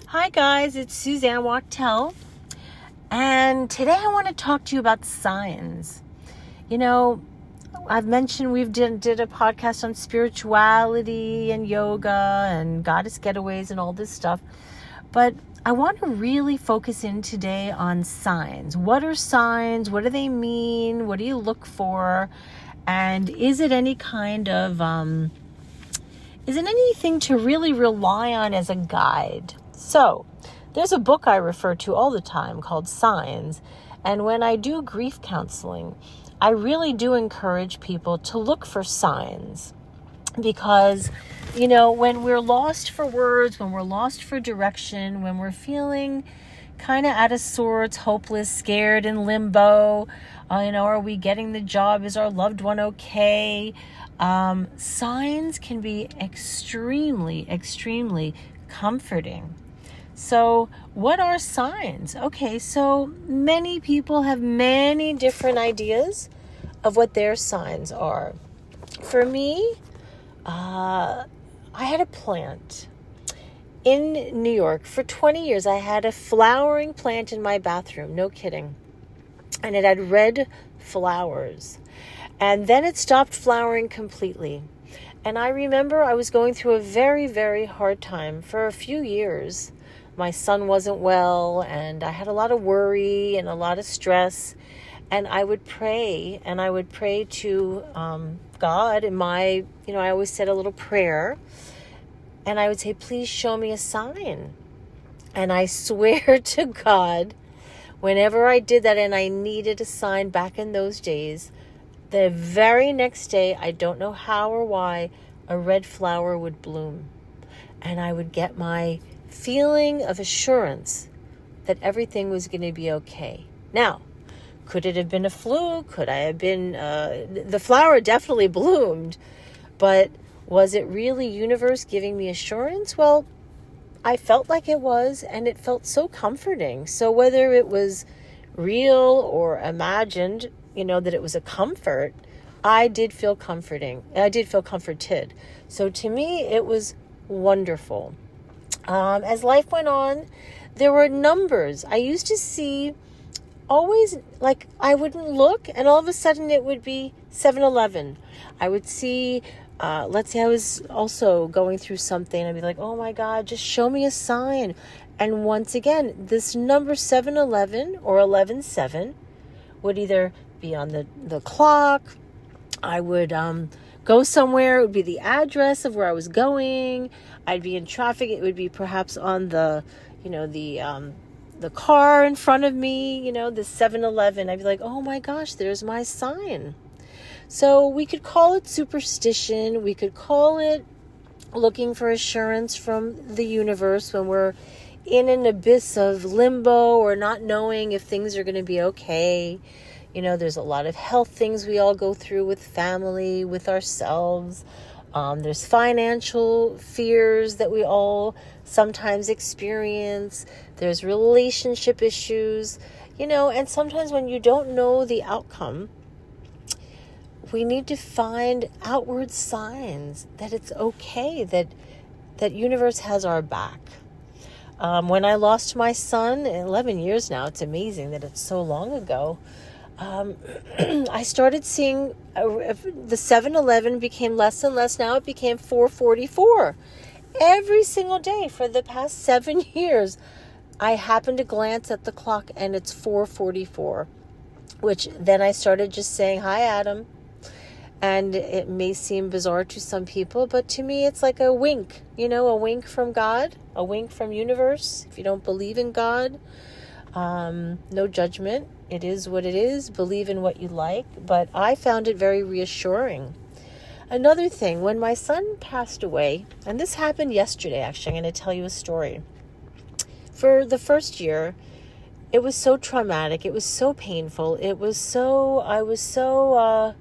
Hi guys, it's Suzanne Wachtel, and today I want to talk to you about signs. You know, I've mentioned we've did a podcast on spirituality and yoga and goddess getaways and all this stuff, but I want to really focus in today on signs. What are signs? What do they mean? What do you look for? And is it any kind of, is it anything to really rely on as a guide? So, there's a book I refer to all the time called Signs, and when I do grief counseling, I really do encourage people to look for signs because, when we're lost for words, when we're lost for direction, when we're feeling kind of out of sorts, hopeless, scared, in limbo, are we getting the job? Is our loved one okay? Signs can be extremely, extremely comforting. So what are signs? Okay, so many people have many different ideas of what their signs are. For me, I had a plant in New York. For 20 years, I had a flowering plant in my bathroom. No kidding. And it had red flowers. And then it stopped flowering completely. And I remember I was going through a very, very hard time for a few years. My son wasn't well, and I had a lot of worry and a lot of stress. And I would pray, to God. And I always said a little prayer. And I would say, please show me a sign. And I swear to God, whenever I did that and I needed a sign back in those days, the very next day, I don't know how or why, a red flower would bloom. And I would get my feeling of assurance that everything was going to be okay. Now, could it have been a fluke? Could I have been... the flower definitely bloomed, but was it really universe giving me assurance? Well, I felt like it was, and it felt so comforting. So whether it was real or imagined, that it was a comfort, I did feel comforting. I did feel comforted. So to me, it was wonderful. As life went on, there were numbers. I used to see always, like, I wouldn't look, and all of a sudden it would be 7-Eleven. I would see, let's say I was also going through something. I'd be like, oh my God, just show me a sign. And once again, this number 7-Eleven or 11-7 would either be on the clock. I would go somewhere. It would be the address of where I was going. I'd be in traffic. It would be perhaps on the car in front of me, the 7-Eleven. I'd be like, oh my gosh, there's my sign. So we could call it superstition. We could call it looking for assurance from the universe when we're in an abyss of limbo or not knowing if things are going to be okay. There's a lot of health things we all go through with family, with ourselves. There's financial fears that we all sometimes experience. There's relationship issues, and sometimes when you don't know the outcome, we need to find outward signs that it's okay, that universe has our back. When I lost my son, 11 years now, it's amazing that it's so long ago. I started seeing the 7-Eleven became less and less. Now it became 4:44. Every single day for the past 7 years, I happened to glance at the clock and it's 4:44, which then I started just saying, hi, Adam. And it may seem bizarre to some people, but to me, it's like a wink, a wink from God, a wink from universe. If you don't believe in God, no judgment. It is what it is. Believe in what you like. But I found it very reassuring. Another thing, when my son passed away, and this happened yesterday, actually, I'm going to tell you a story. For the first year, it was so traumatic. It was so painful. I was so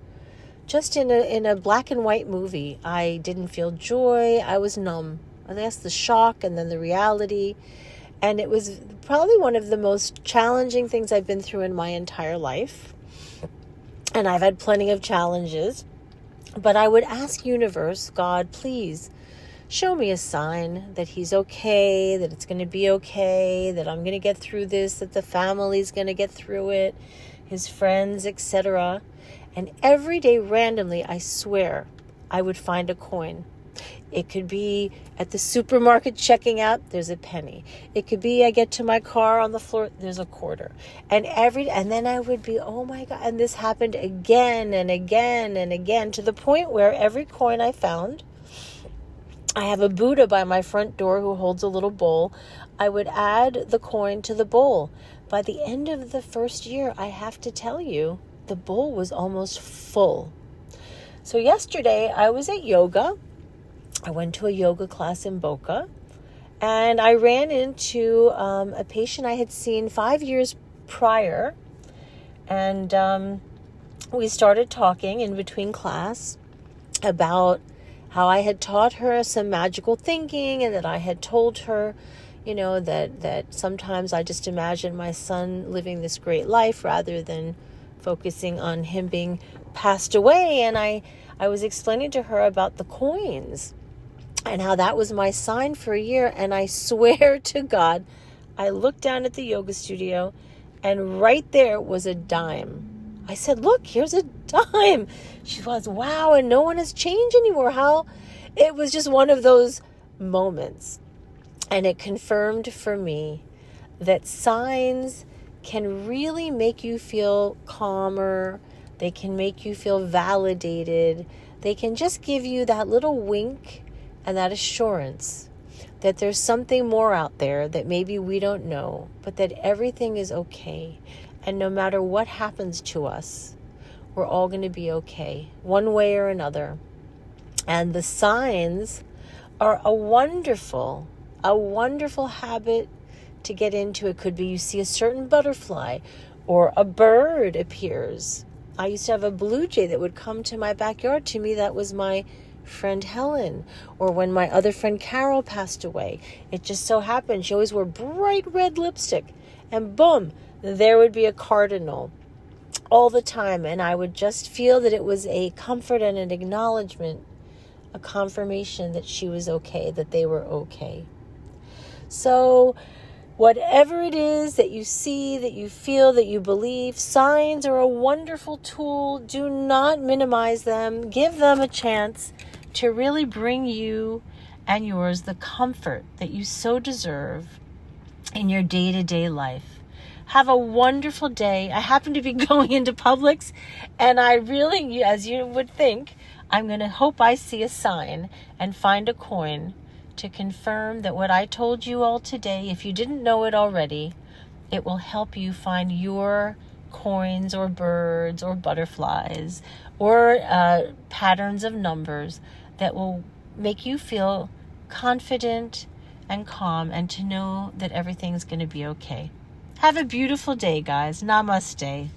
just in a black and white movie. I didn't feel joy. I was numb. And that's the shock and then the reality. And it was probably one of the most challenging things I've been through in my entire life. And I've had plenty of challenges. But I would ask universe, God, please show me a sign that he's okay, that it's going to be okay, that I'm going to get through this, that the family's going to get through it, his friends, etc. And every day randomly, I swear, I would find a coin. It could be at the supermarket checking out, there's a penny. It could be I get to my car on the floor, there's a quarter. And then I would be, oh my God. And this happened again and again and again, to the point where every coin I found, I have a Buddha by my front door who holds a little bowl. I would add the coin to the bowl. By the end of the first year, I have to tell you, the bowl was almost full. So yesterday I was at yoga. I went to a yoga class in Boca, and I ran into a patient I had seen 5 years prior, and we started talking in between class about how I had taught her some magical thinking, and that I had told her, that sometimes I just imagine my son living this great life rather than focusing on him being passed away. And I was explaining to her about the coins and how that was my sign for a year. And I swear to God, I looked down at the yoga studio and right there was a dime. I said, look, here's a dime. She was, wow, and no one has changed anymore. How? It was just one of those moments. And it confirmed for me that signs can really make you feel calmer. They can make you feel validated. They can just give you that little wink and that assurance that there's something more out there that maybe we don't know, but that everything is okay. And no matter what happens to us, we're all going to be okay, one way or another. And the signs are a wonderful habit to get into. It could be you see a certain butterfly or a bird appears. I used to have a blue jay that would come to my backyard. To me, that was my friend Helen. Or when my other friend Carol passed away, it just so happened she always wore bright red lipstick, and boom, there would be a cardinal all the time. And I would just feel that it was a comfort and an acknowledgement, a confirmation that she was okay, that they were okay. So whatever it is that you see, that you feel, that you believe, signs are a wonderful tool. Do not minimize them. Give them a chance to really bring you and yours the comfort that you so deserve in your day-to-day life. Have a wonderful day. I happen to be going into Publix, and I really, as you would think, I'm going to hope I see a sign and find a coin to confirm that what I told you all today, if you didn't know it already, it will help you find your coins or birds or butterflies or patterns of numbers that will make you feel confident and calm, and to know that everything's going to be okay. Have a beautiful day, guys. Namaste.